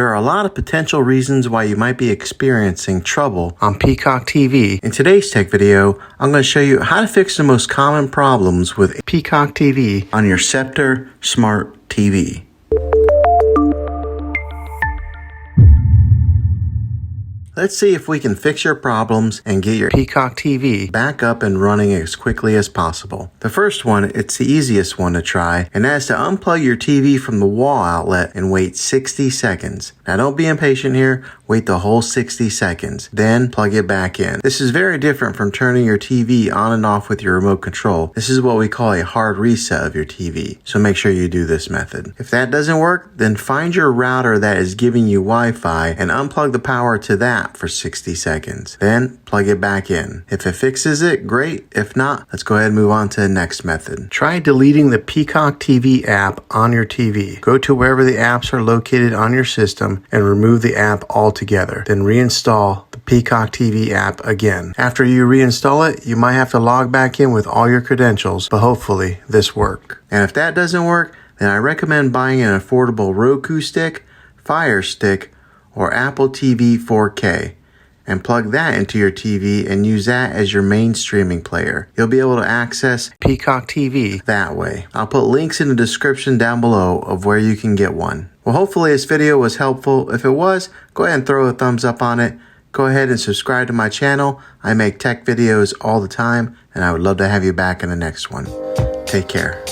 There are a lot of potential reasons why you might be experiencing trouble on Peacock TV. In today's tech video, I'm going to show you how to fix the most common problems with Peacock TV on your Sceptre Smart TV. Let's see if we can fix your problems and get your Peacock TV back up and running as quickly as possible. The first one, it's the easiest one to try, and that's to unplug your TV from the wall outlet and wait 60 seconds. Now don't be impatient here, wait the whole 60 seconds, then plug it back in. This is very different from turning your TV on and off with your remote control. This is what we call a hard reset of your TV, so make sure you do this method. If that doesn't work, then find your router that is giving you Wi-Fi and unplug the power to that for 60 seconds. Then plug it back in. If it fixes it, great. If not, let's go ahead and move on to the next method. Try deleting the Peacock TV app on your TV. Go to wherever the apps are located on your system and remove the app altogether. Then reinstall the Peacock TV app again. After you reinstall it, you might have to log back in with all your credentials, but hopefully this works. And if that doesn't work, then I recommend buying an affordable Roku stick, Fire Stick, or Apple TV 4K and plug that into your TV and use that as your main streaming player. You'll be able to access Peacock TV that way. I'll put links in the description down below of where you can get one. Well, hopefully this video was helpful. If it was, go ahead and throw a thumbs up on it. Go ahead and subscribe to my channel. I make tech videos all the time, and I would love to have you back in the next one. Take care.